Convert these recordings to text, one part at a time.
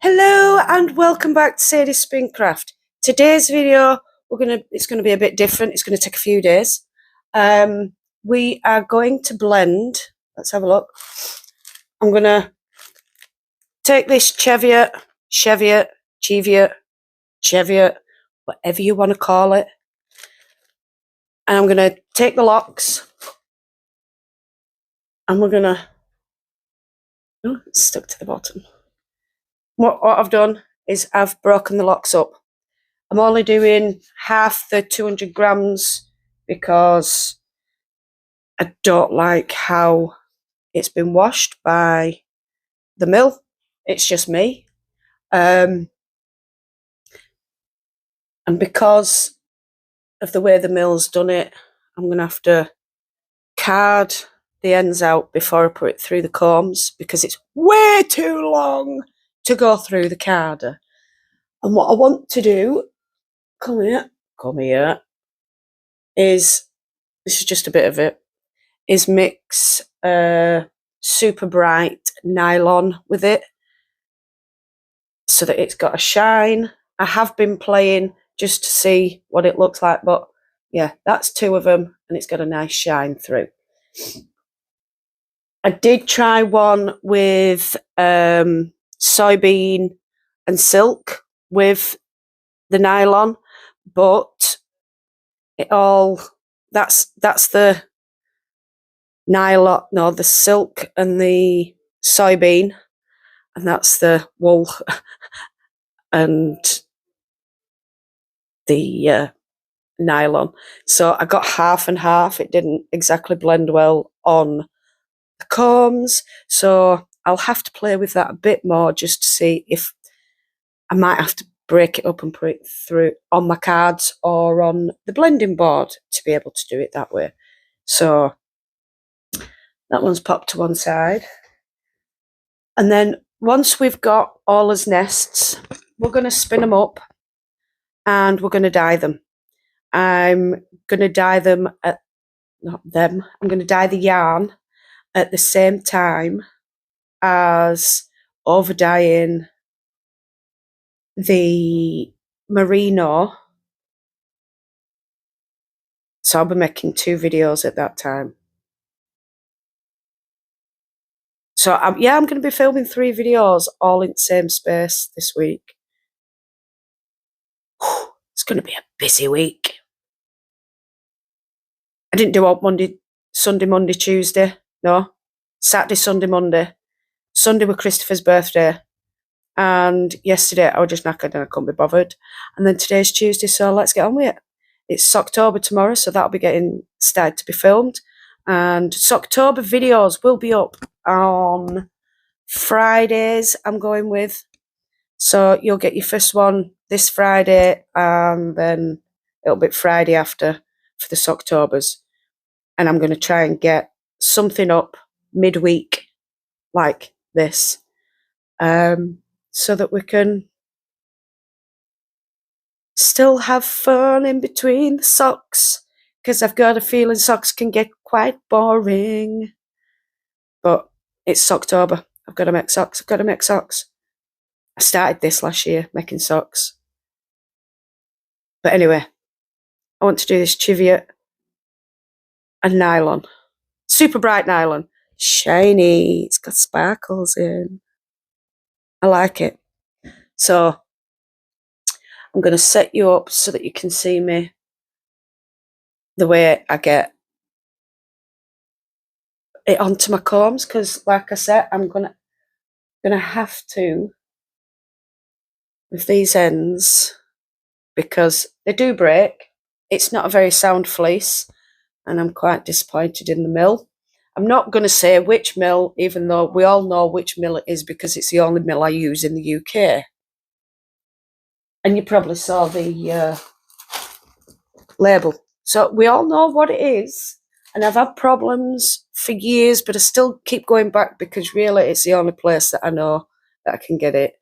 Hello and welcome back to Sadie's Spincraft. Today's video, it's gonna be a bit different. It's gonna take a few days. We are going to blend. Let's have a look. I'm gonna take this cheviot, whatever you want to call it, and I'm gonna take the locks, and we're gonna. Oh, it's stuck to the bottom. What I've done is I've broken the locks up. I'm only doing half the 200 grams because I don't like how it's been washed by the mill. It's just me. And because of the way the mill's done it, I'm going to have to card the ends out before I put it through the combs because it's way too long to go through the carder. And what I want to do, come here, is, this is just a bit of it, is mix super bright nylon with it so that it's got a shine. I have been playing just to see what it looks like, but yeah, that's two of them and it's got a nice shine through. I did try one with soybean and silk with the nylon, but that's the nylon, no, the silk and the soybean, and that's the wool and the nylon. So I got half and half. It didn't exactly blend well on the combs, so I'll have to play with that a bit more just to see if I might have to break it up and put it through on my cards or on the blending board to be able to do it that way. So that one's popped to one side. And then once we've got all his nests, we're going to spin them up and we're going to dye them. I'm going to dye them I'm going to dye the yarn at the same time as over dyeing the merino. So I'll be making 2 videos at that time. So I'm going to be filming 3 videos all in the same space this week. It's going to be a busy week. I didn't do up Sunday, Monday, Tuesday. No. Saturday, Sunday, Monday. Sunday was Christopher's birthday. And yesterday I was just knackered and I couldn't be bothered. And then today's Tuesday, so let's get on with it. It's October tomorrow, so that'll be getting started to be filmed. And October videos will be up on Fridays, I'm going with. So you'll get your first one this Friday, and then it'll be Friday after for the Octobers. And I'm going to try and get something up midweek like this, so that we can still have fun in between the socks, because I've got a feeling socks can get quite boring. But it's October. I've got to make socks. I started this last year, making socks. But anyway, I want to do this cheviot and nylon. Super bright nylon. Shiny. It's got sparkles in. I like it. So I'm going to set you up so that you can see me the way I get it onto my combs, because like I said, I'm gonna have to with these ends because they do break. It's not a very sound fleece and I'm quite disappointed in the mill. I'm not going to say which mill, even though we all know which mill it is because it's the only mill I use in the UK. And you probably saw the label. So we all know what it is. And I've had problems for years, but I still keep going back because really it's the only place that I know that I can get it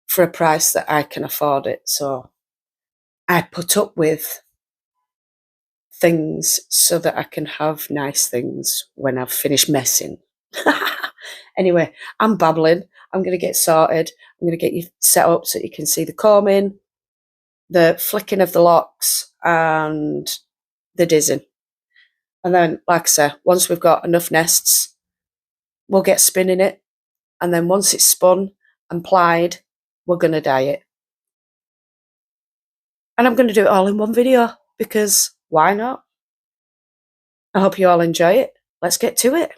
for a price that I can afford it. So I put up with things so that I can have nice things when I've finished messing. Anyway, I'm babbling. I'm going to get sorted. I'm going to get you set up so you can see the combing, the flicking of the locks, and the dizzing. And then, like I say, once we've got enough nests, we'll get spinning it. And then once it's spun and plied, we're going to dye it. And I'm going to do it all in one video because why not? I hope you all enjoy it. Let's get to it.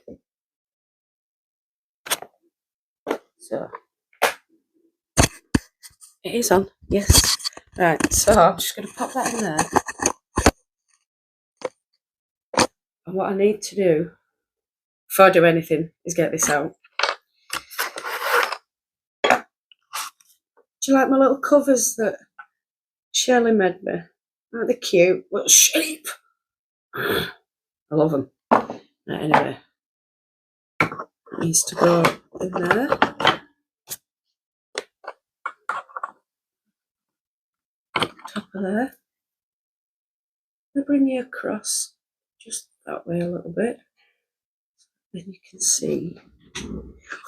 So, it is on, yes. Right, so I'm just going to pop that in there. And what I need to do before I do anything is get this out. Do you like my little covers that Shirley made me? Aren't they cute? Little sheep. I love them. Right, anyway, it needs to go in there. Top of there. I'll bring you across just that way a little bit. Then you can see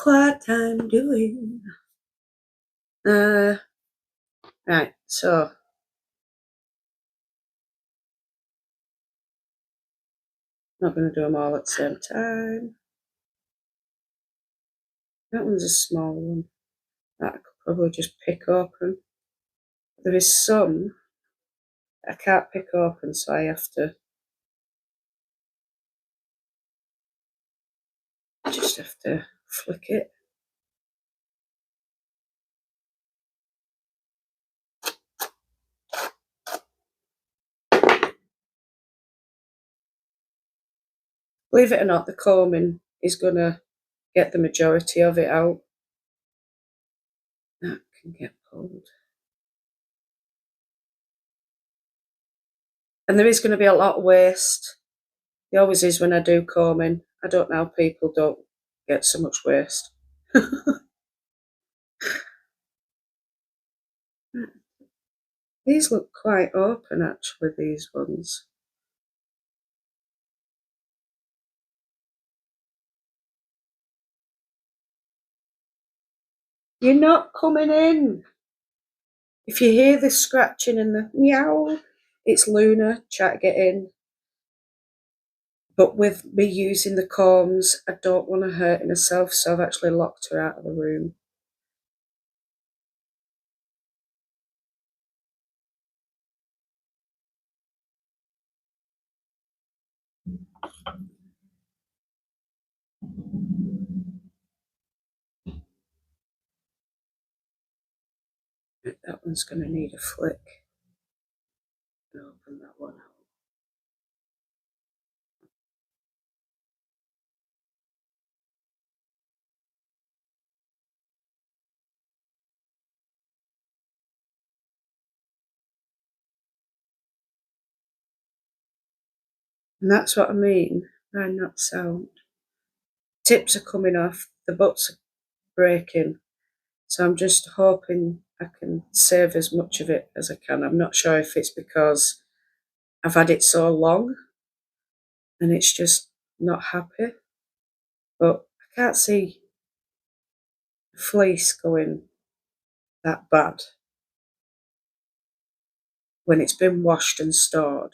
what I'm doing. Right, so not going to do them all at the same time. That one's a small one. That I could probably just pick open. There is some I can't pick open, so I have to just have to flick it. Believe it or not, the combing is going to get the majority of it out. That can get pulled. And there is going to be a lot of waste. There always is when I do combing. I don't know how people don't get so much waste. These look quite open, actually, these ones. You're not coming in. If you hear the scratching and the meow, it's Luna trying to get in. But with me using the combs, I don't want to hurt herself, so I've actually locked her out of the room. That one's going to need a flick. And open that one out. And that's what I mean by not sound. Tips are coming off, the butts are breaking. So I'm just hoping I can save as much of it as I can. I'm not sure if it's because I've had it so long and it's just not happy. But I can't see the fleece going that bad when it's been washed and stored.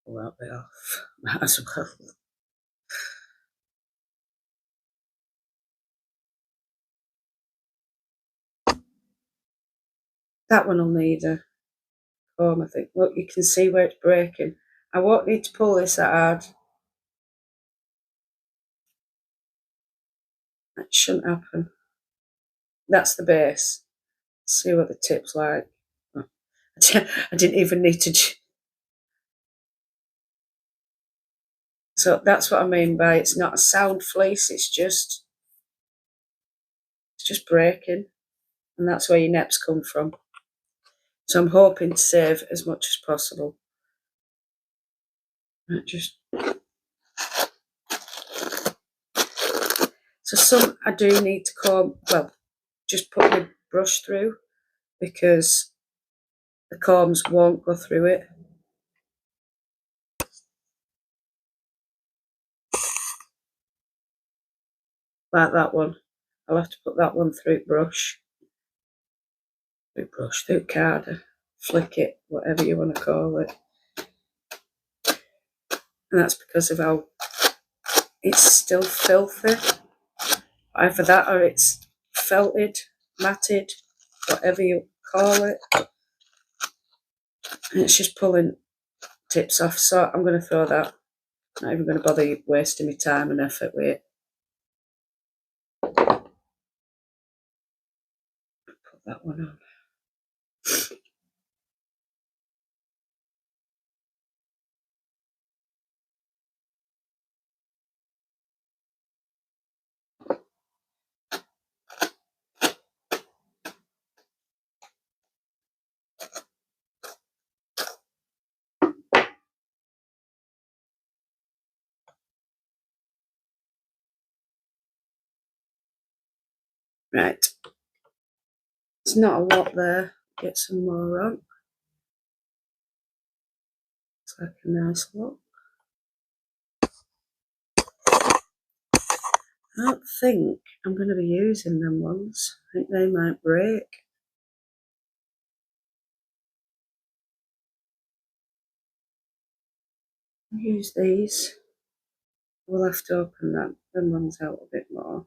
Pull that bit off. Might as well. That one will need a comb, I think. Look, you can see where it's breaking. I won't need to pull this that hard. That shouldn't happen. That's the base. Let's see what the tip's like. Oh, I didn't even need to. So that's what I mean by it's not a sound fleece. It's just breaking, and that's where your neps come from. So I'm hoping to save as much as possible. Just So some I do need to comb, well, just put my brush through because the combs won't go through it. Like that one. I'll have to put that one through brush. Through card, flick it, whatever you want to call it. And that's because of how it's still filthy. Either that or it's felted, matted, whatever you call it. And it's just pulling tips off. So I'm going to throw that. Not even going to bother wasting my time and effort with it. Put that one on. Right. It's not a lot there. Get some more on. It's like a nice look. I don't think I'm going to be using them ones. I think they might break. I'll use these. We'll have to open them ones out a bit more.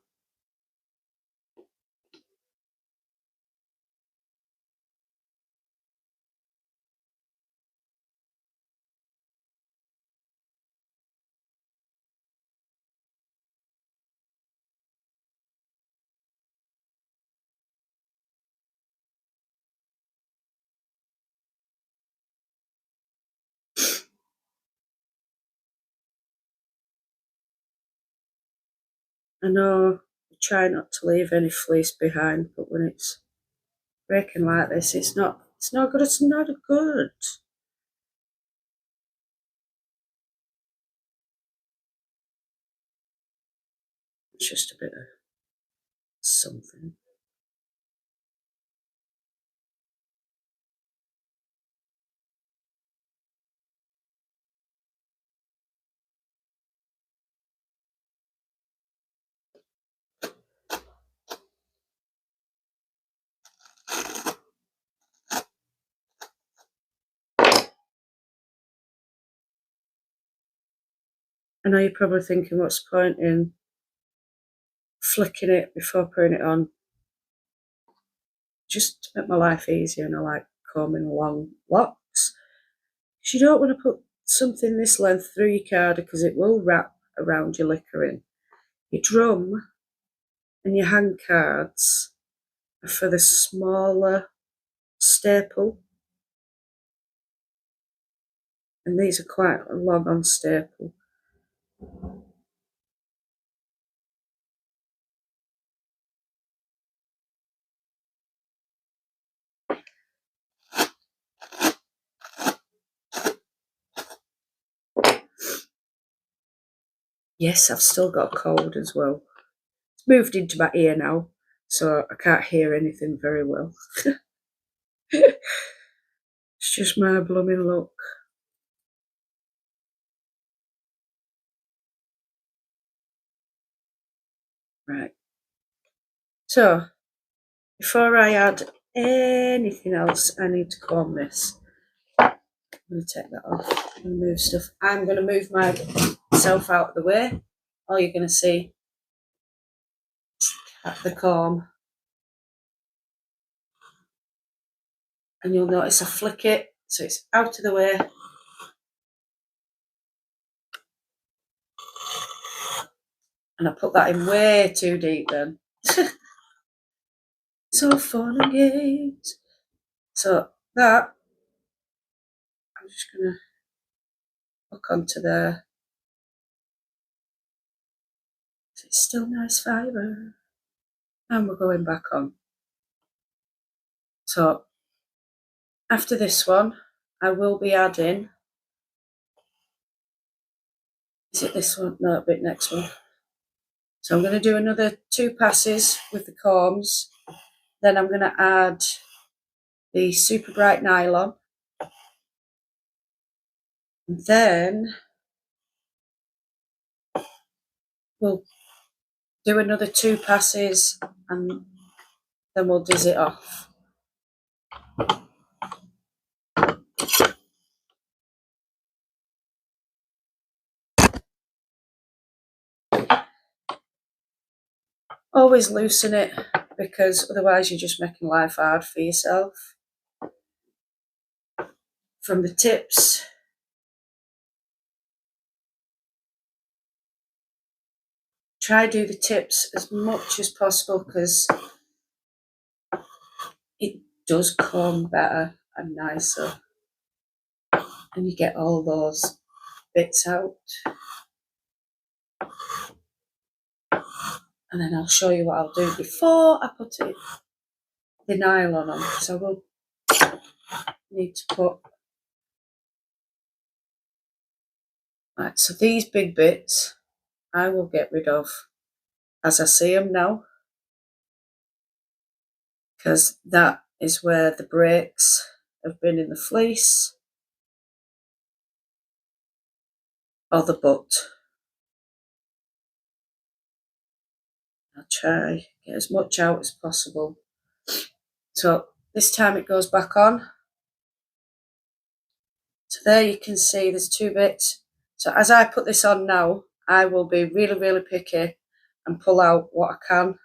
I know I try not to leave any fleece behind, but when it's breaking like this, it's not good. It's not good. It's just a bit of something. I know you're probably thinking, what's the point in flicking it before putting it on? Just to make my life easier, and I like combing long locks. Because you don't want to put something this length through your card because it will wrap around your liquoring. Your drum and your hand cards are for the smaller staple, and these are quite a long on staple. Yes, I've still got a cold as well. It's moved into my ear now, so I can't hear anything very well. It's just my blooming luck. Right. So, before I add anything else, I need to comb this. I'm going to take that off and move stuff. I'm going to move myself out of the way. All you're going to see at the comb, and you'll notice I flick it so it's out of the way. And I put that in way too deep then. So fun and games. So that, I'm just going to hook onto there. So it's still nice fibre. And we're going back on. So after this one, I will be adding, is it this one? No, a bit next one. So I'm going to do another 2 passes with the combs. Then I'm going to add the super bright nylon. And then we'll do another 2 passes and then we'll diz it off. Always loosen it, because otherwise you're just making life hard for yourself. From the tips, try do the tips as much as possible, because it does comb better and nicer, and you get all those bits out. And then I'll show you what I'll do before I put the nylon on, because I will need to put. Right, so these big bits I will get rid of as I see them now, because that is where the breaks have been in the fleece or the butt. I'll try get as much out as possible. So this time it goes back on. So there you can see there's 2 bits. So as I put this on now, I will be really, really picky and pull out what I can.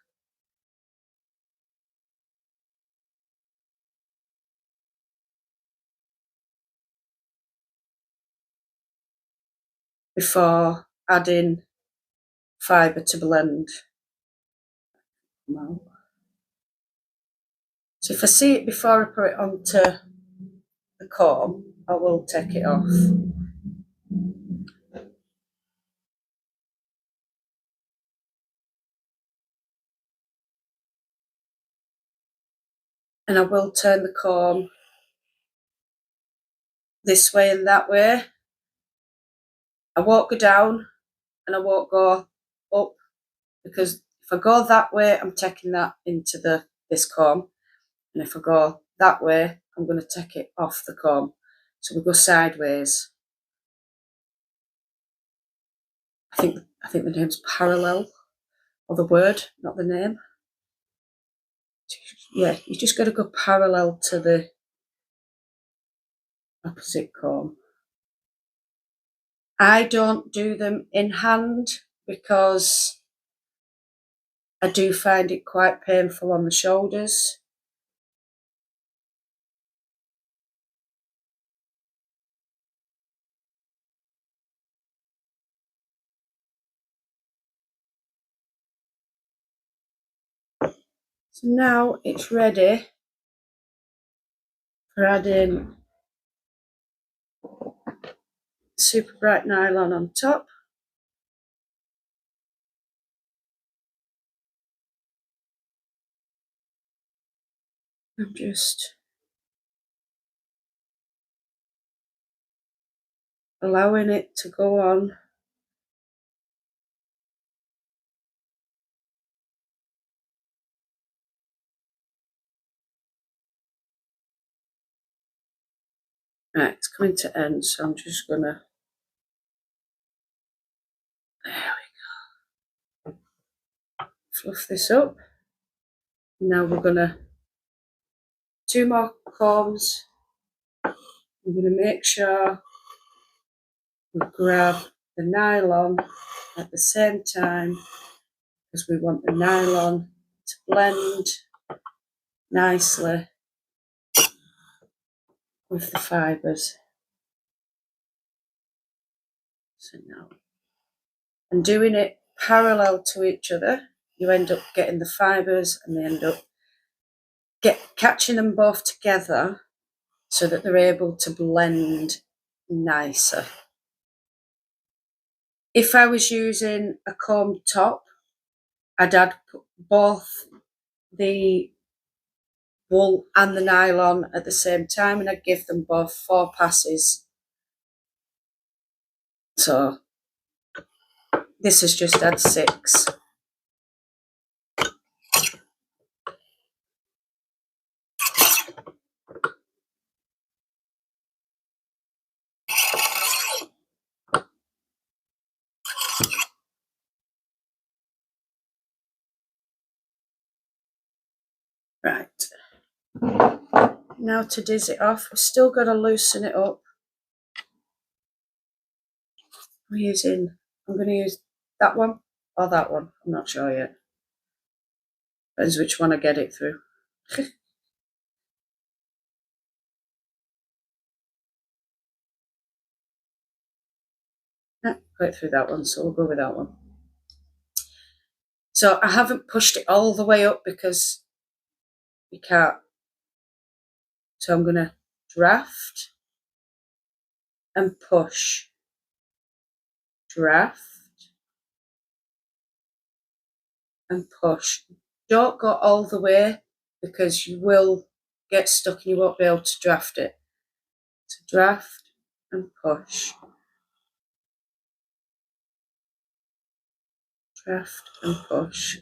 Before adding fibre to blend. So if I see it before I put it onto the comb, I will take it off. And I will turn the comb this way and that way. I won't go down and I won't go up, because if I go that way, I'm taking that into this comb. And if I go that way, I'm going to take it off the comb. So we go sideways. I think the name's parallel, or the word, not the name. Yeah, you just got to go parallel to the opposite comb. I don't do them in hand because I do find it quite painful on the shoulders. So now it's ready for adding super bright nylon on top. I'm just allowing it to go on. Right, it's coming to end, so I'm just gonna, there we go, fluff this up. Now we're gonna, 2 more combs. I'm gonna make sure we grab the nylon at the same time, because we want the nylon to blend nicely with the fibres. So now, and doing it parallel to each other, you end up getting the fibres and they end up catching them both together so that they're able to blend nicer. If I was using a comb top, I'd add both the wool and the nylon at the same time, and I'd give them both 4 passes. So this has just had 6. Right. Now to diz it off, we've still got to loosen it up. I'm going to use that one or that one. I'm not sure yet. Depends which one I get it through. Got it through that one, so we'll go with that one. So I haven't pushed it all the way up because you can't. So I'm going to draft and push. Draft and push. Don't go all the way because you will get stuck and you won't be able to draft it. So draft and push. Draft and push.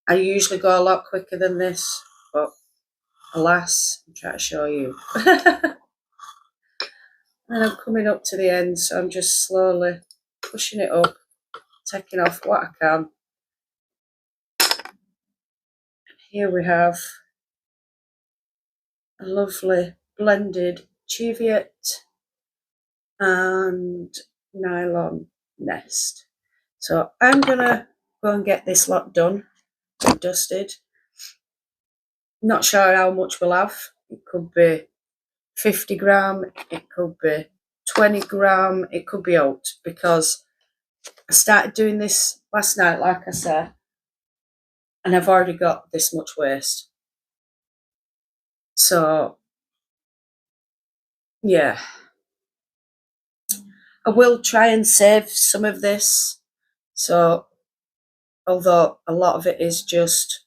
I usually go a lot quicker than this, but alas, I'm trying to show you. And I'm coming up to the end, so I'm just slowly pushing it up, taking off what I can. And here we have a lovely blended cheviot and nylon nest. So I'm gonna go and get this lot done and dusted. Not sure how much we'll have. It could be 50 gram, it could be 20 gram, it could be out, because I started doing this last night, like I said, and I've already got this much waste. So yeah, I will try and save some of this. So although a lot of it is just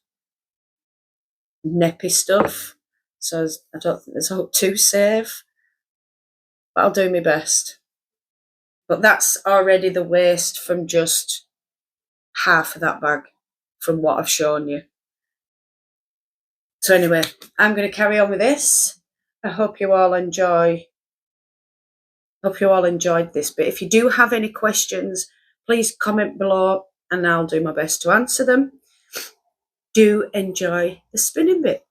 nippy stuff, so I don't think there's a hope to save, but I'll do my best. But that's already the waste from just half of that bag from what I've shown you. So anyway, I'm going to carry on with this. I hope you all enjoyed this. But if you do have any questions, please comment below and I'll do my best to answer them. Do enjoy the spinning bit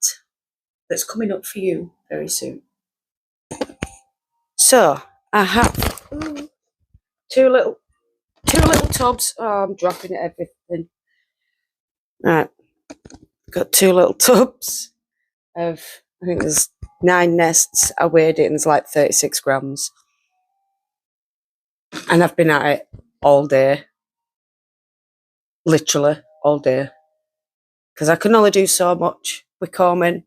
that's coming up for you very soon. So I have two little tubs. Oh, I'm dropping everything. Right, got two little tubs of, I think there's 9 nests. I weighed it and it's like 36 grams. And I've been at it all day. Literally all day. Because I can only do so much with combing.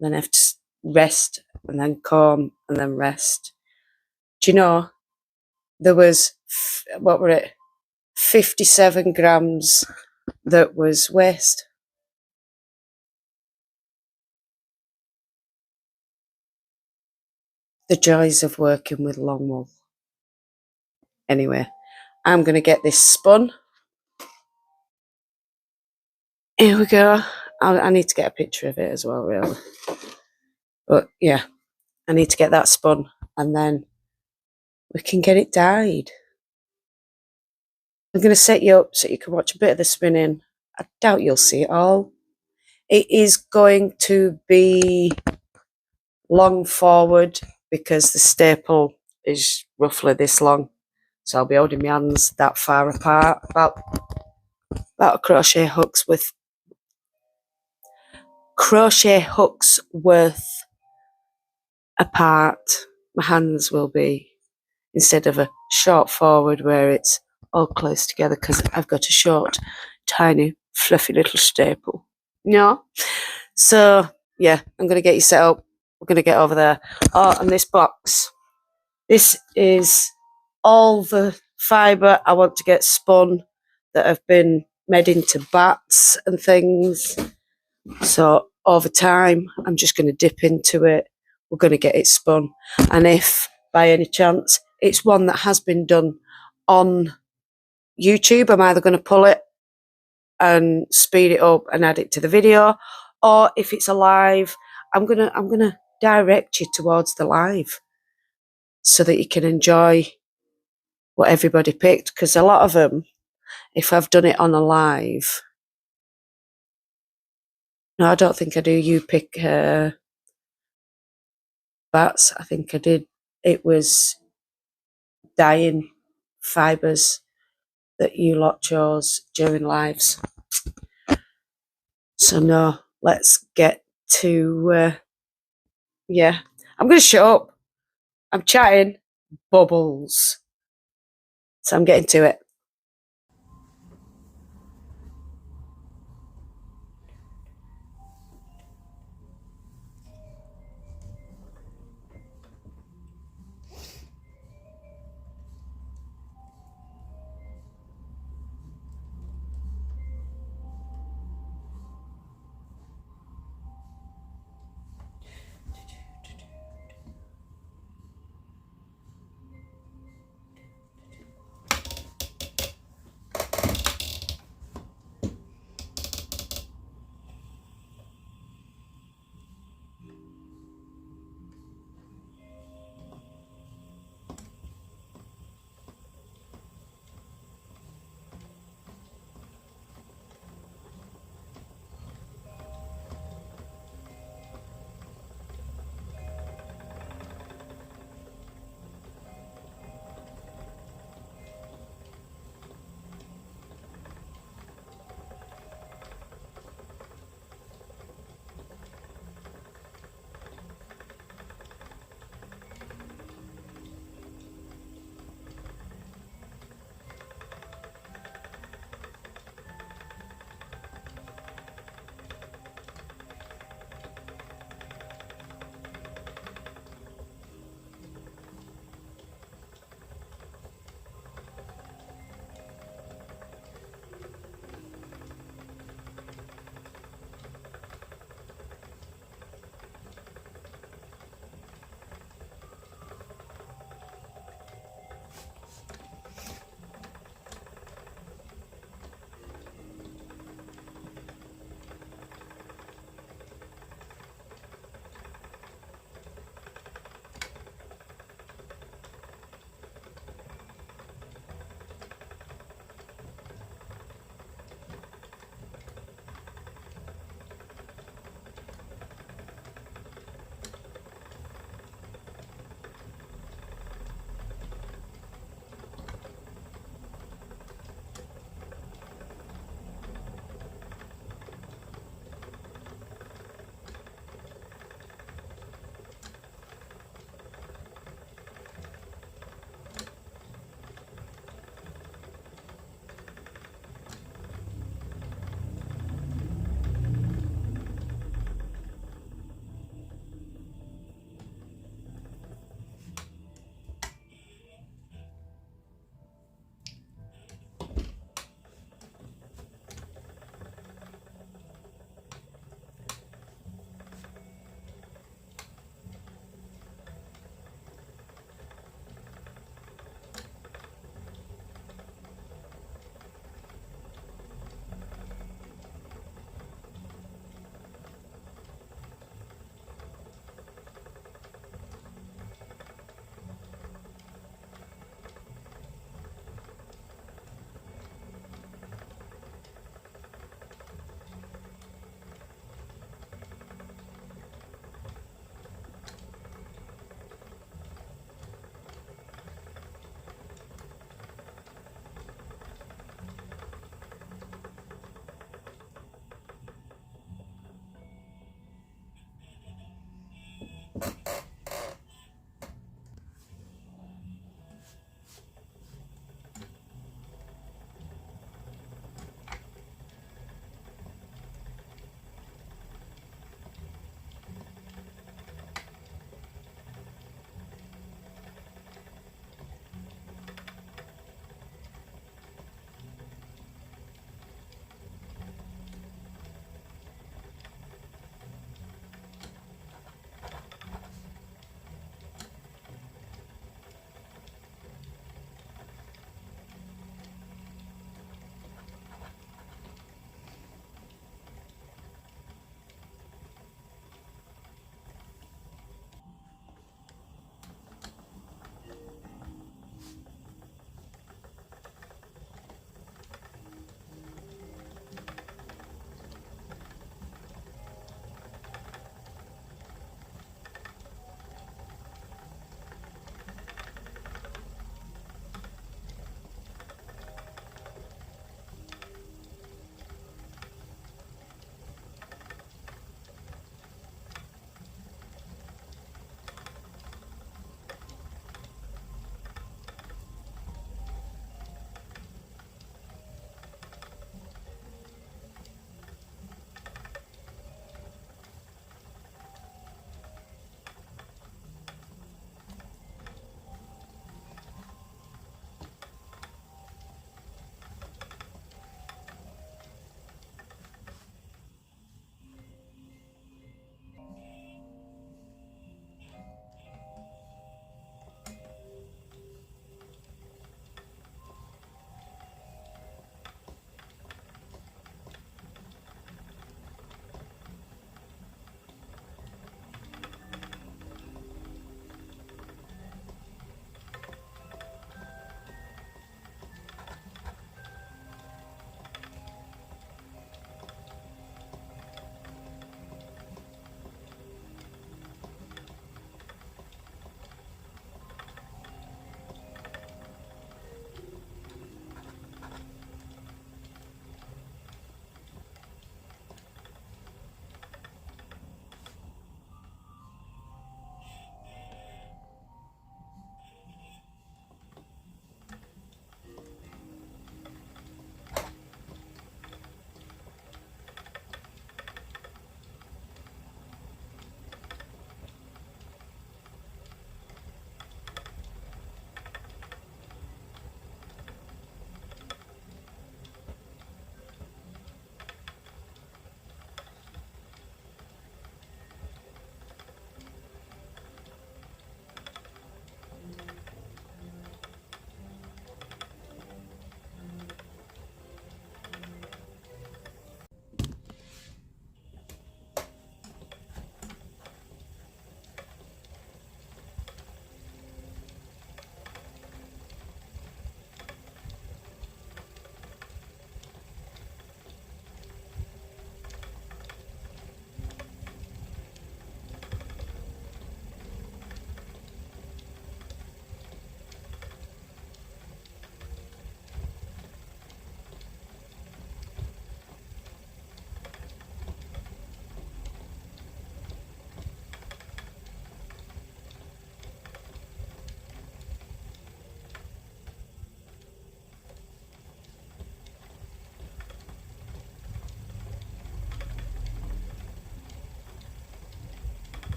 Then I have to rest and then comb and then rest. Do you know, there was, 57 grams that was waste. The joys of working with long wool. Anyway, I'm going to get this spun. Here we go. I need to get a picture of it as well, really. But yeah, I need to get that spun and then we can get it dyed. I'm going to set you up so you can watch a bit of the spinning. I doubt you'll see it all. It is going to be long forward because the staple is roughly this long. So I'll be holding my hands that far apart, about crochet hooks worth apart. My hands will be, instead of a short forward where it's all close together, because I've got a short, tiny, fluffy little staple. No? So, yeah, I'm going to get you set up. We're going to get over there. Oh, and this box. This is all the fibre I want to get spun that have been made into bats and things. So over time, I'm just going to dip into it. We're going to get it spun. And if by any chance it's one that has been done on YouTube, I'm either going to pull it and speed it up and add it to the video, or if it's a live, I'm gonna direct you towards the live so that you can enjoy what everybody picked. Because a lot of them, if I've done it on a live, No, I don't think I do. You pick bats. I think I did. It was dyeing fibres that you lot chose during lives. So no, let's get to yeah. I'm going to shut up. I'm chatting bubbles. So I'm getting to it.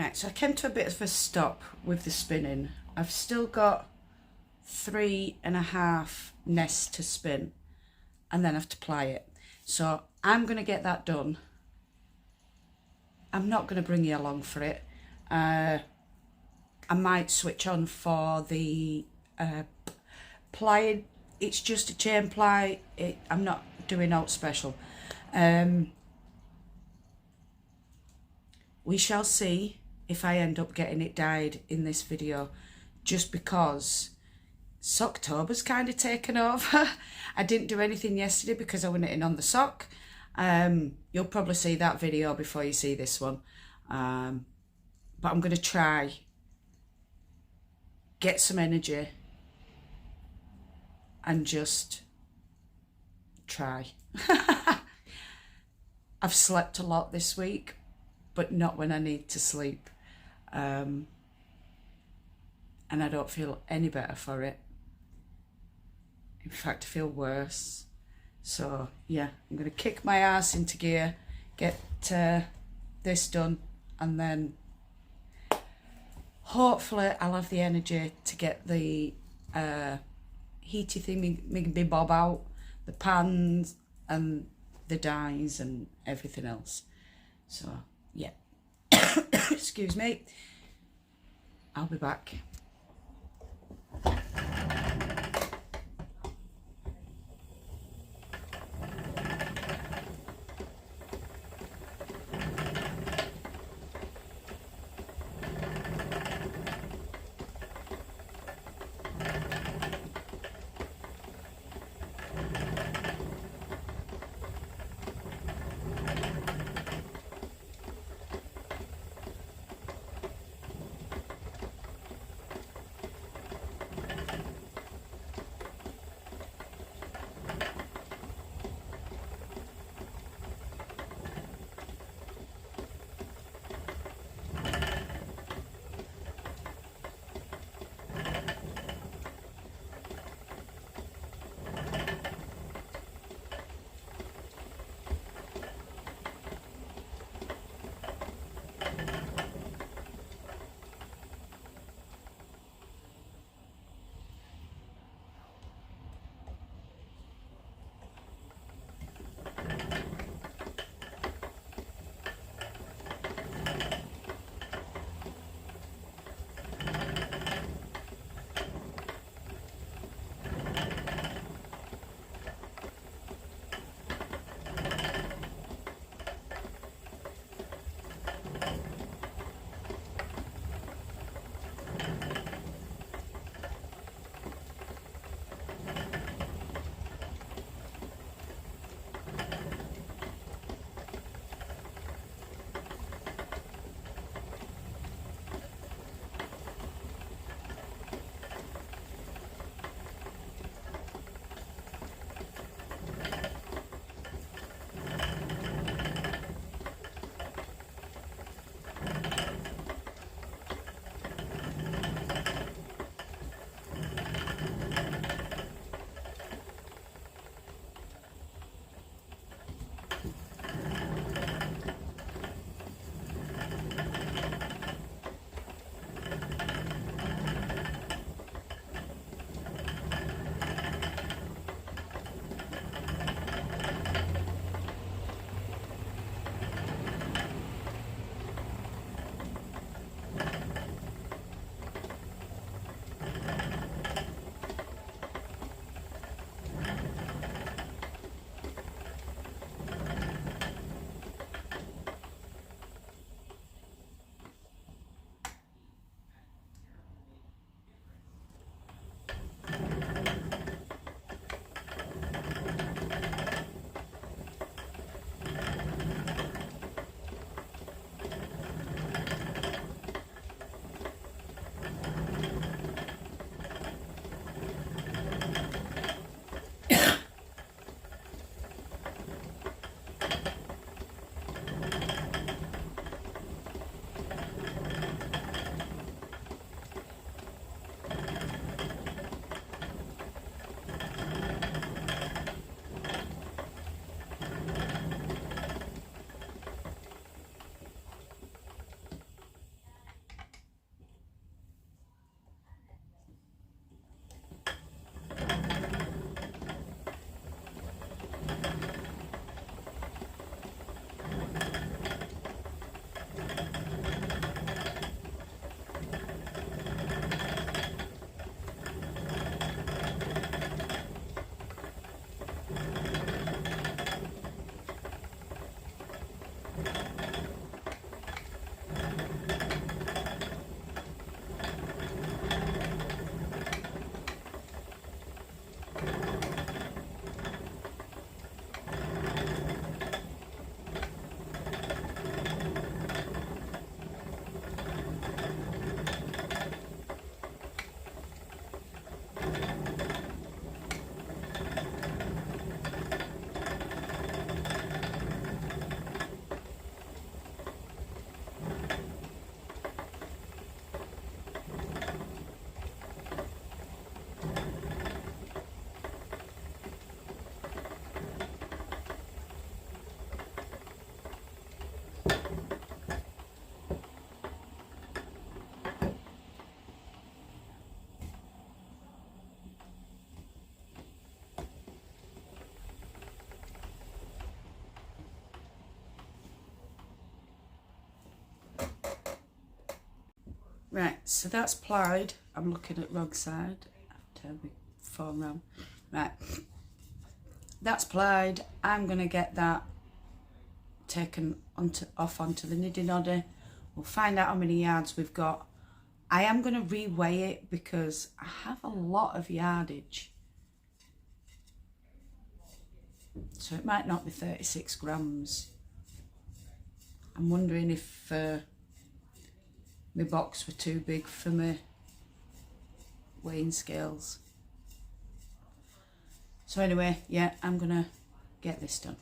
Right, so I came to a bit of a stop with the spinning. I've still got 3.5 nests to spin, and then I have to ply it. So I'm going to get that done. I'm not going to bring you along for it. I might switch on for the plying. It's just a chain ply. I'm not doing out special. We shall see if I end up getting it dyed in this video, just because Socktober's kind of taken over. I didn't do anything yesterday because I wasn't in on the sock. You'll probably see that video before you see this one. But I'm going to try get some energy and just try. I've slept a lot this week, but not when I need to sleep. And I don't feel any better for it. In fact, I feel worse. So yeah, I'm going to kick my ass into gear, get this done, and then hopefully I'll have the energy to get the heaty thingy bob out, the pans and the dyes and everything else. So yeah, excuse me, I'll be back. Right, so that's plied. I'm looking at wrong side. Turn my phone round. Right, that's plied. I'm going to get that taken off onto the niddy noddy. We'll find out how many yards we've got. I am going to reweigh it because I have a lot of yardage. So it might not be 36 grams. I'm wondering if my box were too big for my weighing scales. So anyway, yeah, I'm going to get this done.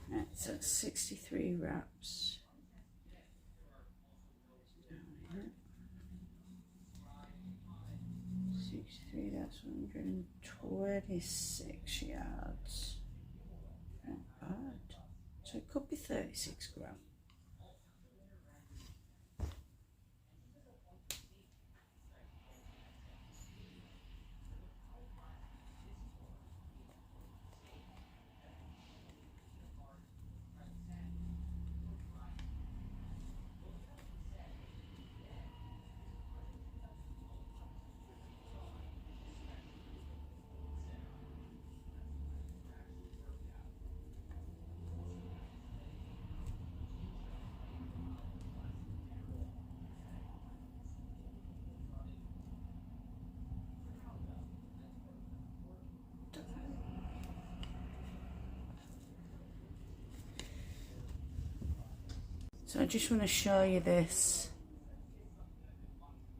Right, so 63 wraps. Down here. 63, that's 126 yards. Not bad. So it could be 36 grams. So I just want to show you this.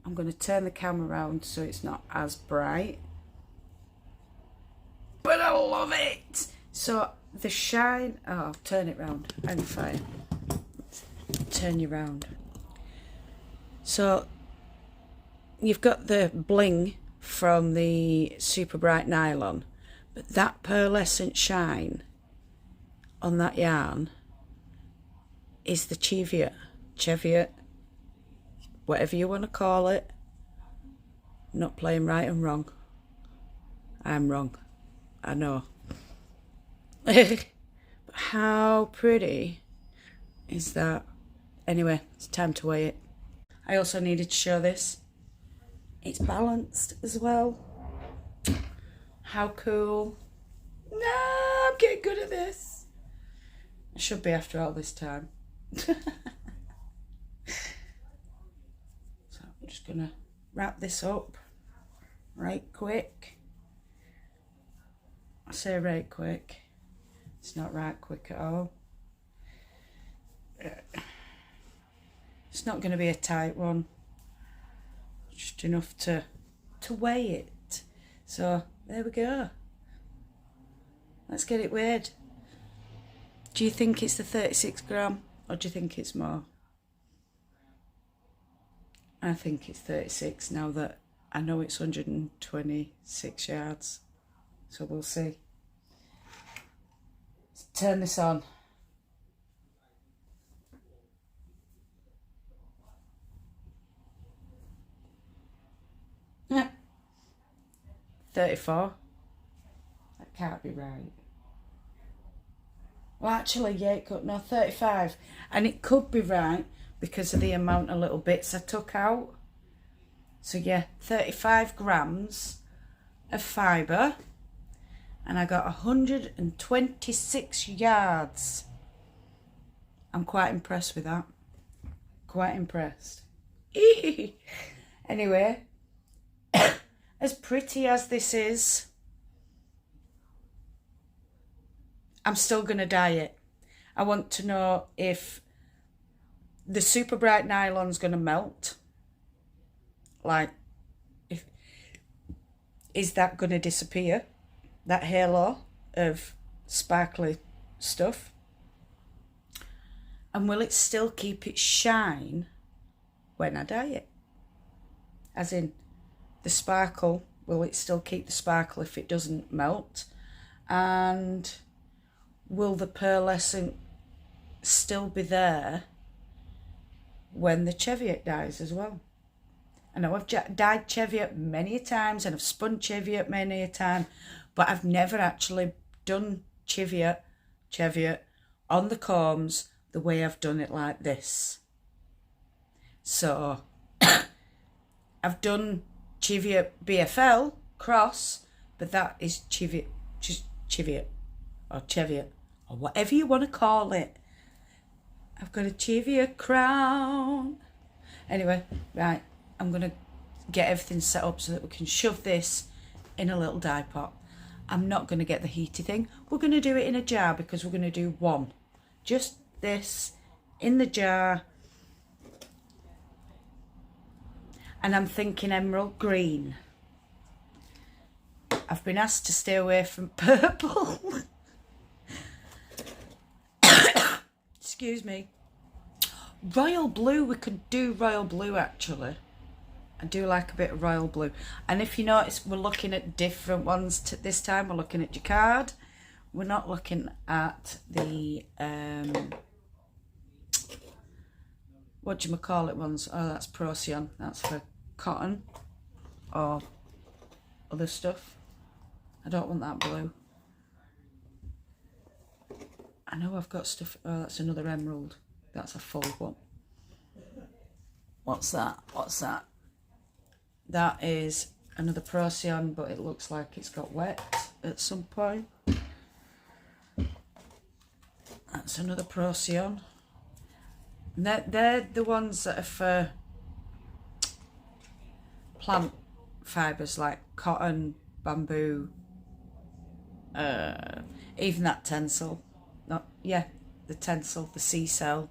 I'm going to turn the camera around so it's not as bright. But I love it! So the shine, oh, I'll turn it round. I'm fine. Turn you round. So you've got the bling from the super bright nylon, but that pearlescent shine on that yarn is the cheviot, whatever you want to call it. I'm not playing right and wrong. I'm wrong, I know. But how pretty is that? Anyway, it's time to weigh it. I also needed to show this. It's balanced as well. How cool. No, I'm getting good at this. I should be after all this time. So I'm just gonna wrap this up right quick. I say right quick. It's not right quick at all. It's not going to be a tight one. Just enough to weigh it. So there we go. Let's get it weighed. Do you think it's the 36 gram or do you think it's more? I think it's 36 now that I know it's 126 yards. So we'll see. Let's turn this on. Yeah. 34. That can't be right. Well, actually, yeah, it could. No, 35. And it could be right because of the amount of little bits I took out. So, yeah, 35 grams of fibre. And I got 126 yards. I'm quite impressed with that. Quite impressed. Anyway, as pretty as this is, I'm still going to dye it. I want to know if the super bright nylon's going to melt. Like, is that going to disappear? That halo of sparkly stuff? And will it still keep its shine when I dye it? As in, the sparkle, will it still keep the sparkle if it doesn't melt? And will the pearlescent still be there when the cheviot dies as well? I know I've dyed cheviot many a times and I've spun cheviot many a time, but I've never actually done cheviot on the combs the way I've done it like this. So I've done cheviot BFL cross, but that is cheviot or cheviot or whatever you want to call it. I've got a cheviot crown. Anyway, right, I'm going to get everything set up so that we can shove this in a little dye pot. I'm not going to get the heaty thing. We're going to do it in a jar because we're going to do one. Just this in the jar. And I'm thinking emerald green. I've been asked to stay away from purple. Excuse me. Royal blue, we could do royal blue actually. I do like a bit of royal blue. And if you notice, we're looking at different ones this time. We're looking at jacquard. We're not looking at the, what do you call it ones? Oh, that's Procyon. That's for cotton or other stuff. I don't want that blue. I know I've got stuff. Oh, that's another emerald. That's a full one. What's that? What's that? That is another Procyon, but it looks like it's got wet at some point. That's another Procyon. They're the ones that are for plant fibres like cotton, bamboo, even that tencel. The tencel, the sea cell.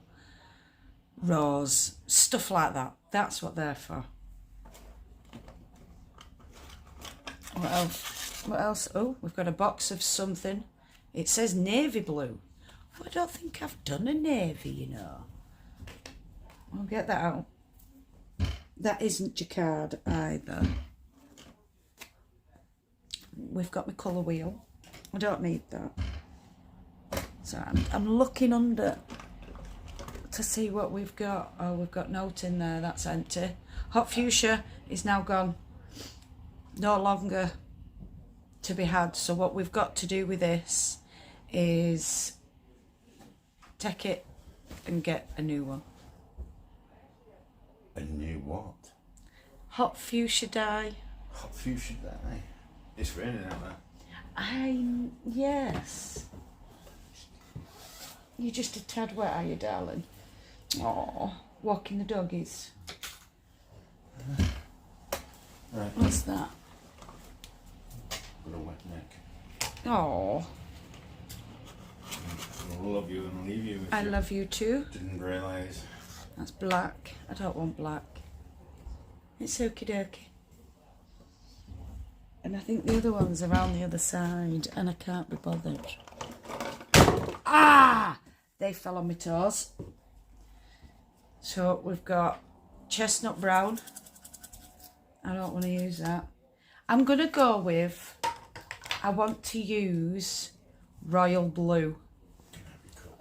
rose, stuff like that. That's what they're for. What else? What else? Oh, we've got a box of something. It says navy blue. I don't think I've done a navy, you know. I'll get that out. That isn't jacquard either. We've got my colour wheel. I don't need that. So I'm looking under to see what we've got. Oh, we've got note in there. That's empty. Hot fuchsia is now gone. No longer to be had. So what we've got to do with this is take it and get a new one. A new what? Hot fuchsia dye. Hot fuchsia dye. It's raining out there. Yes. You're just a tad wet, are you, darling? Oh, walking the doggies. Right. What's that? Got a wet neck. Oh, I love you and leave you. I love you too. Didn't realise. That's black. I don't want black. It's okie dokie. And I think the other one's around the other side and I can't be bothered. Ah! They fell on my toes. So we've got chestnut brown. I don't want to use that. I'm going to go with, I want to use royal blue.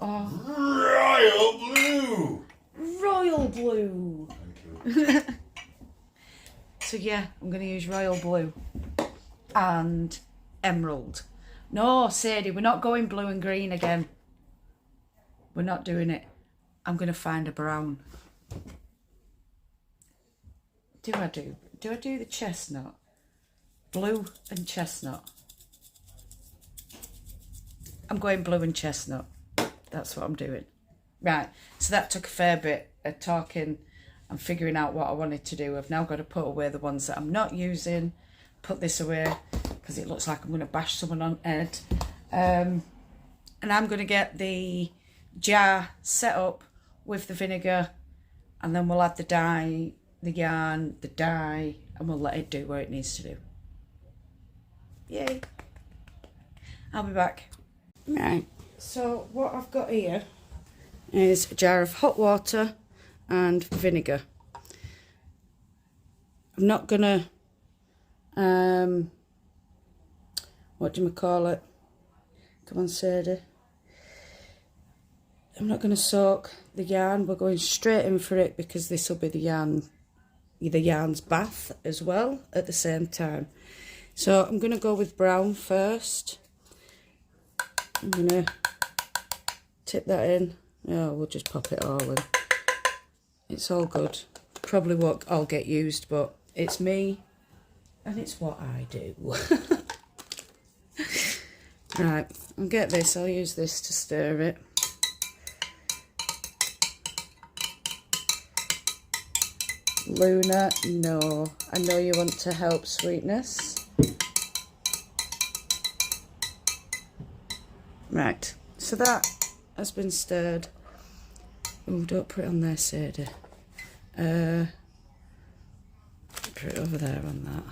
Oh. Royal blue! Royal blue! Thank you. So yeah, I'm going to use royal blue and emerald. No, Sadie, we're not going blue and green again. We're not doing it. I'm going to find a brown. Do I do the chestnut? Blue and chestnut. I'm going blue and chestnut. That's what I'm doing. Right, so that took a fair bit of talking and figuring out what I wanted to do. I've now got to put away the ones that I'm not using, put this away because it looks like I'm going to bash someone on the head. And I'm going to get the jar set up with the vinegar, and then we'll add the dye, the yarn, the dye, and we'll let it do what it needs to do. Yay. I'll be back. Right, so what I've got here is a jar of hot water and vinegar. I'm not gonna what do you call it? Come on, Sadie. I'm not gonna soak the yarn. We're going straight in for it because this will be the yarn's bath as well at the same time. So I'm gonna go with brown first. I'm gonna tip that in. Oh, we'll just pop it all in. It's all good. Probably won't all get used, but it's me and it's what I do. Right, I'll get this. I'll use this to stir it. Luna, no. I know you want to help, sweetness. Right, so that has been stirred. Oh, don't put it on there, Sadie. Put it over there on that.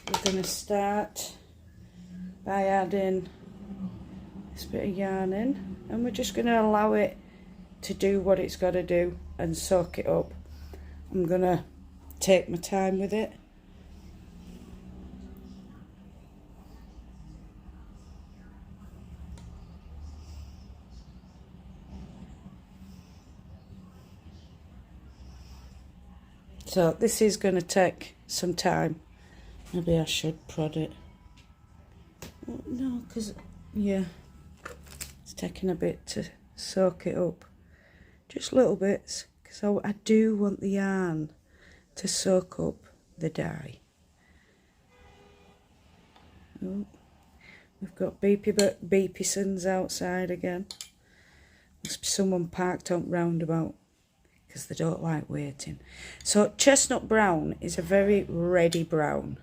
We're going to start by adding this bit of yarn in, and we're just going to allow it to do what it's got to do and soak it up. I'm going to take my time with it. So this is going to take some time. Maybe I should prod it. No, because, yeah, it's taking a bit to soak it up. Just little bits, because I do want the yarn to soak up the dye. Oh, we've got beepy-sons outside again. Must be someone parked on roundabout, because they don't like waiting. So chestnut brown is a very reddy brown,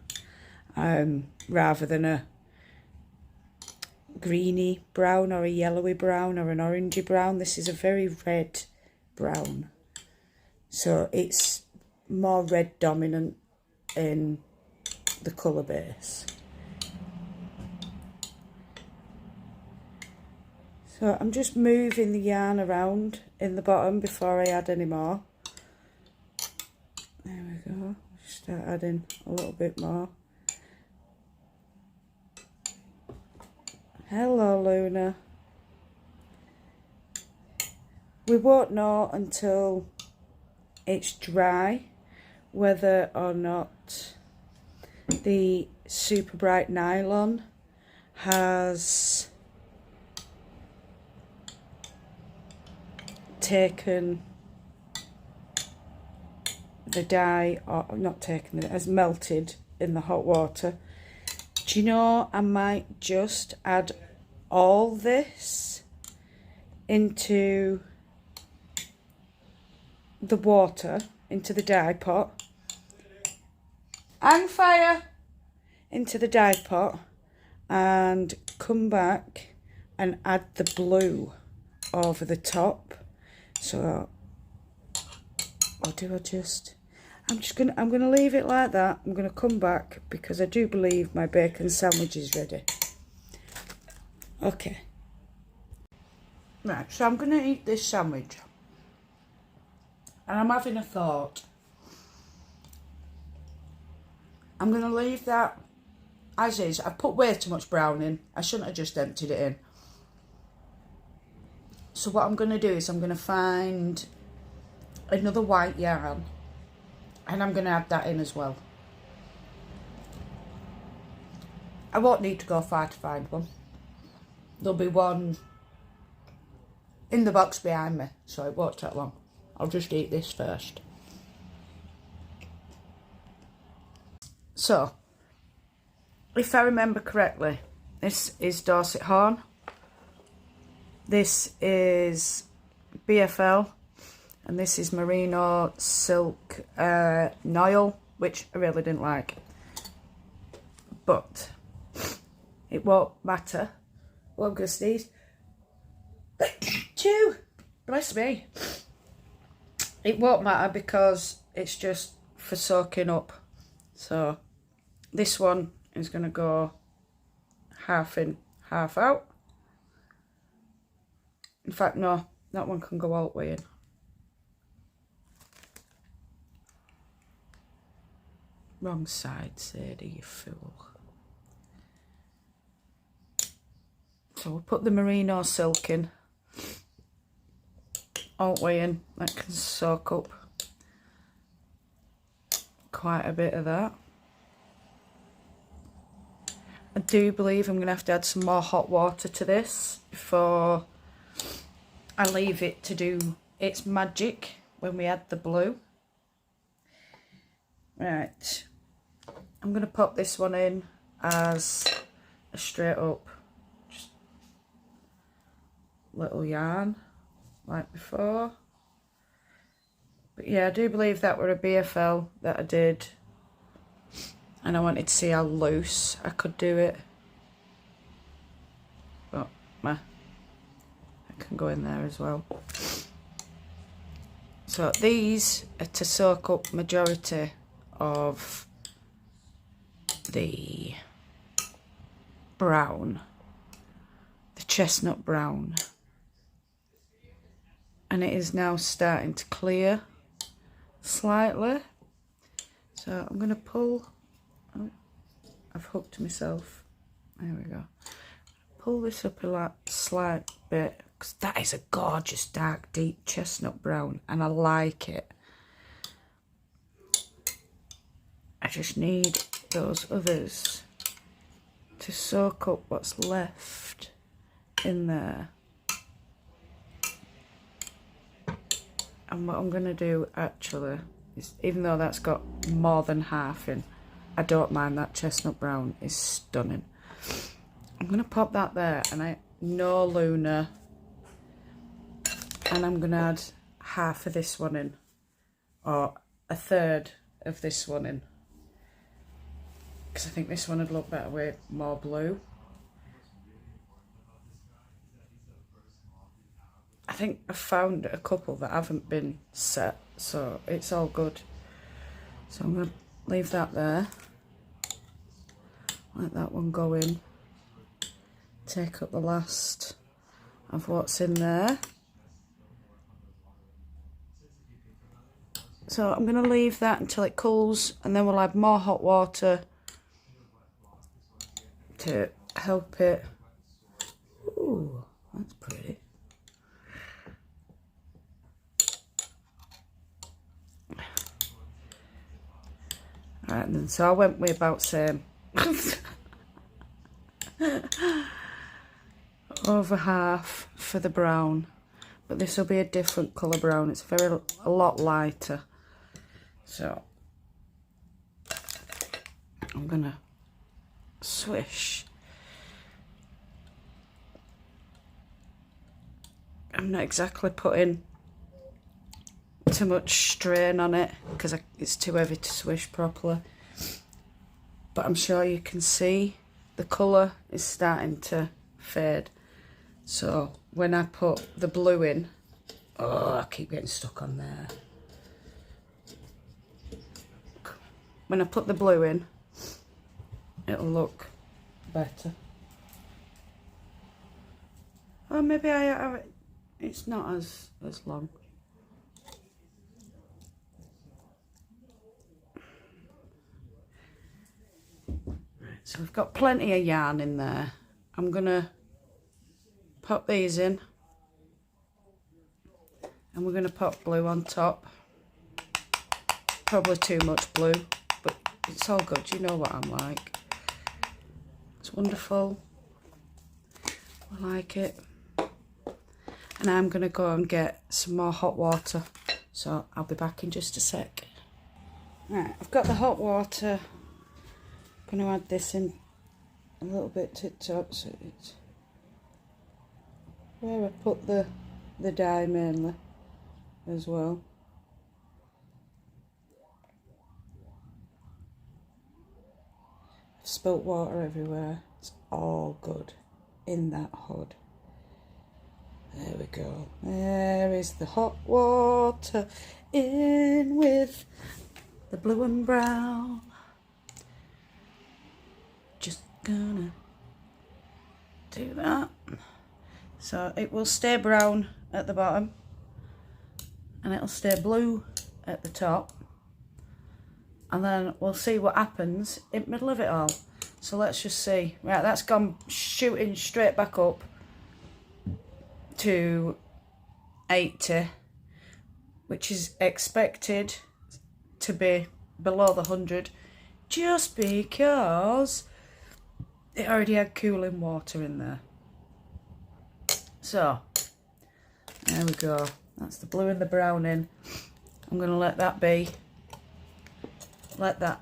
rather than a greeny brown or a yellowy brown or an orangey brown. This is a very red brown. So it's more red dominant in the colour base. So I'm just moving the yarn around in the bottom before I add any more. There we go. Start adding a little bit more. Hello, Luna. We won't know until it's dry whether or not the super bright nylon has taken the dye, or not taken it, has melted in the hot water. Do you know, I might just add all this into the water, into the dye pot, and fire into the dye pot, and come back and add the blue over the top. So, or do I just, I'm gonna leave it like that. I'm gonna come back because I do believe my bacon sandwich is ready. Okay. Right, so I'm gonna eat this sandwich. And I'm having a thought. I'm gonna leave that as is. I've put way too much brown in. I shouldn't have just emptied it in. So what I'm gonna do is I'm gonna find another white yarn. And I'm going to add that in as well. I won't need to go far to find one. There'll be one in the box behind me, so it won't take long. I'll just eat this first. So, if I remember correctly, this is Dorset Horn. This is BFL. And this is Merino Silk Noil, which I really didn't like. But it won't matter. Oh, I'm going to sneeze. Chew! Bless me. It won't matter because it's just for soaking up. So this one is going to go half in, half out. In fact, no, that one can go all the way in. Wrong side, Sadie, you fool. So we'll put the merino silk in. All the way in. That can soak up quite a bit of that. I do believe I'm going to have to add some more hot water to this before I leave it to do its magic when we add the blue. Right. I'm going to pop this one in as a straight up just little yarn like before. But yeah, I do believe that were a BFL that I did, and I wanted to see how loose I could do it. But I can go in there as well. So these are to soak up majority of the brown, the chestnut brown, and it is now starting to clear slightly. So I'm going to pull, oh, I've hooked myself, there we go, pull this up a slight bit, because that is a gorgeous dark deep chestnut brown and I like it. I just need those others to soak up what's left in there. And what I'm going to do actually is, even though that's got more than half in, I don't mind, that chestnut brown is stunning. I'm going to pop that there, and I know Luna, and I'm going to add half of this one in, or a third of this one in, because I think this one would look better with more blue. think I found a couple that haven't been set, so it's all good. So I'm going to leave that there. Let that one go in. Take up the last of what's in there. So I'm going to leave that until it cools, and then we'll add more hot water to help it. Ooh, that's pretty. Right, and then so I went with about same. Over half for the brown, but this will be a different colour brown. It's a lot lighter. So I'm gonna swish. I'm not exactly putting too much strain on it because it's too heavy to swish properly, but I'm sure you can see the colour is starting to fade. So when I put the blue in, oh, I keep getting stuck on there. When I put the blue in, it'll look better. Or maybe I have it, it's not as long. So we've got plenty of yarn in there. I'm gonna pop these in, and we're gonna pop blue on top. Probably too much blue, but it's all good. You know what I'm like. It's wonderful. I like it. And I'm gonna go and get some more hot water. So I'll be back in just a sec. Right, I've got the hot water. I'm going to add this in a little bit to the top, so it's where I put the dye mainly as well. I've spilt water everywhere. It's all good in that hood. There we go. There is the hot water in with the blue and brown. Just gonna do that. So it will stay brown at the bottom and it'll stay blue at the top, and then we'll see what happens in the middle of it all. So let's just see. Right, that's gone shooting straight back up to 80, which is expected to be below the 100 just because it already had cooling water in there. So there we go. That's the blue and the brown in. I'm going to let that be. Let that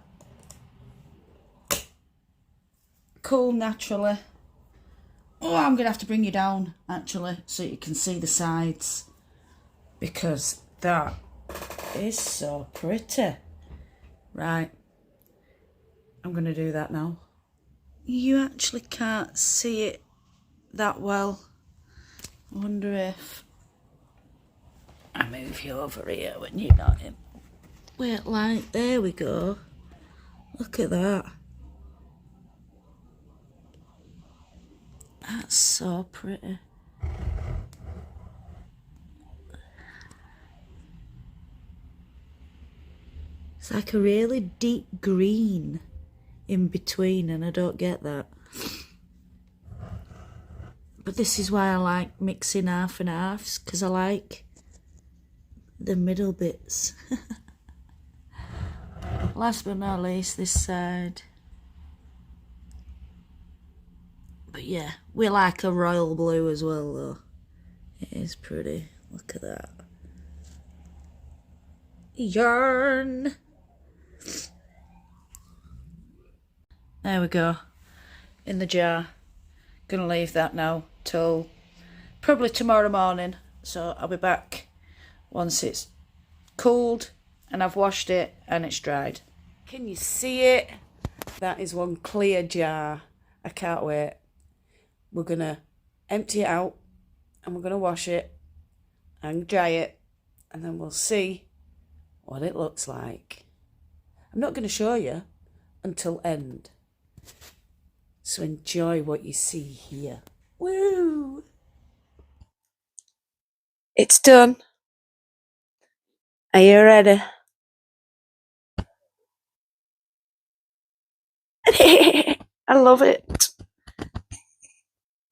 cool naturally. Oh, I'm going to have to bring you down actually so you can see the sides, because that is so pretty. Right, I'm going to do that now. You actually can't see it that well. I wonder if I move you over here when you're not in. Wait, like, there we go. Look at that. That's so pretty. It's like a really deep green in between, and I don't get that. But this is why I like mixing half and halves, because I like the middle bits. Last but not least, this side. But yeah, we like a royal blue as well though. It is pretty. Look at that. Yarn. There we go. In the jar. Gonna leave that now till probably tomorrow morning. So I'll be back once it's cooled and I've washed it and it's dried. Can you see it? That is one clear jar. I can't wait. We're gonna empty it out and we're gonna wash it and dry it, and then we'll see what it looks like. I'm not going to show you until end, so enjoy what you see here. Woo! It's done. Are you ready? I love it.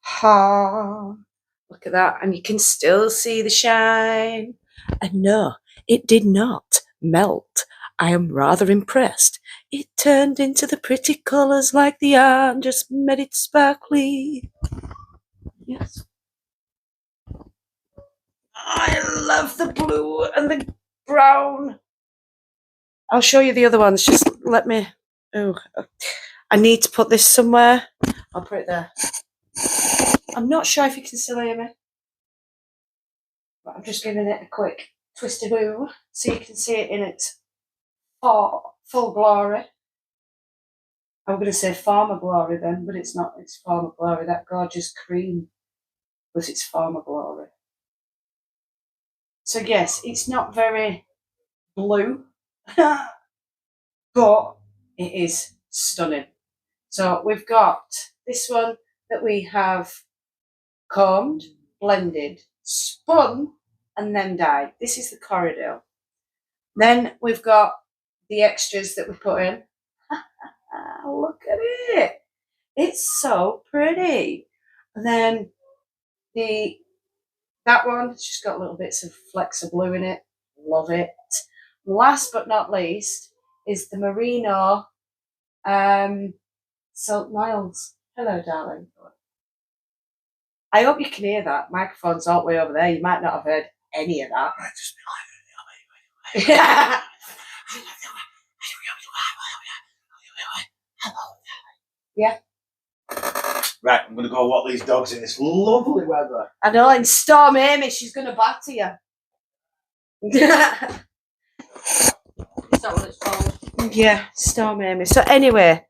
Ha! Look at that, and you can still see the shine. And no, it did not melt. I am rather impressed. It turned into the pretty colours like the yarn just made it sparkly. Yes. I love the blue and the brown. I'll show you the other ones. Just let me. Oh, I need to put this somewhere. I'll put it there. I'm not sure if you can still hear me, but I'm just giving it a quick twisty boo so you can see it in its full glory. I'm going to say farmer glory then, but it's not. It's farmer glory. That gorgeous cream was its farmer glory. So yes, it's not very blue, but it is stunning. So we've got this one that we have combed, blended, spun, and then dyed. This is the corridor. Then we've got the extras that we put in. Look at it. It's so pretty. And then that one, it's just got little bits of flecks of blue in it. Love it. Last but not least is the merino Silk Miles. Hello, darling. I hope you can hear that. Microphone's all the way over there. You might not have heard any of that. Yeah. Right, I'm going to go walk these dogs in this lovely weather. I know, and Storm Amy, she's going to batter you. Is that what it's called? Yeah, Storm Amy. So anyway,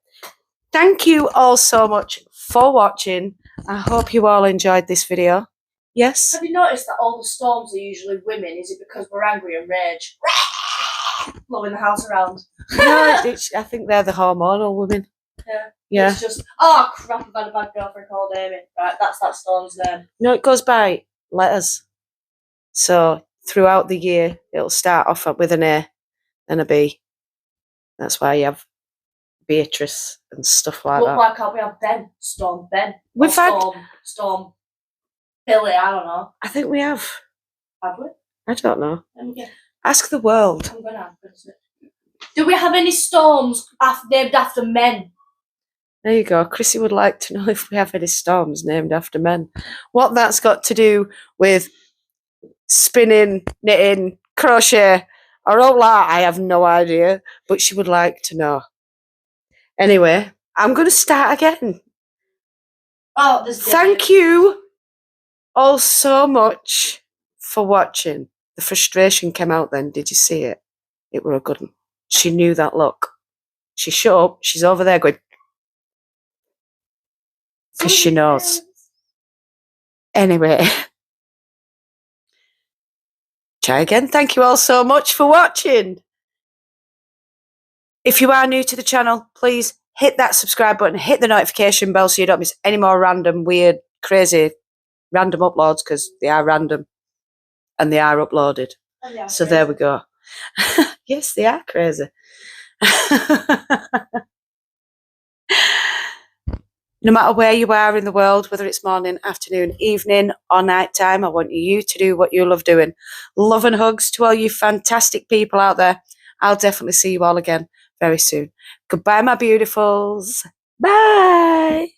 thank you all so much for watching. I hope you all enjoyed this video. Yes? Have you noticed that all the storms are usually women? Is it because we're angry and rage? Blowing the house around. No, I think they're the hormonal women. Yeah. Yeah. It's just, oh crap, I've had a bad girlfriend called Amy. Right, that's that storm's name. No, it goes by letters. So throughout the year, it'll start off with an A, then a B. That's why you have Beatrice and stuff like But that. why can't we have Ben? Storm Ben. We've had. Storm Billy, I don't know. I think we have. Have we? I don't know. Yeah. Ask the world. I'm gonna have to. Do we have any storms named after men? There you go. Chrissy would like to know if we have any storms named after men. What that's got to do with spinning, knitting, crochet, or all that, I have no idea. But she would like to know. Anyway, I'm going to start again. Oh, there's Thank you all so much for watching. The frustration came out then. Did you see it? It were a good one. She knew that look. She shut up. She's over there going, because she knows. Anyway, try again. Thank you all so much for watching. If you are new to the channel, please hit that subscribe button, hit the notification bell so you don't miss any more random, weird, crazy, random uploads, because they are random and they are uploaded. Yeah, so there we go. Yes, they are crazy. No matter where you are in the world, whether it's morning, afternoon, evening, or night time, I want you to do what you love doing. Love and hugs to all you fantastic people out there. I'll definitely see you all again very soon. Goodbye, my beautifuls. Bye.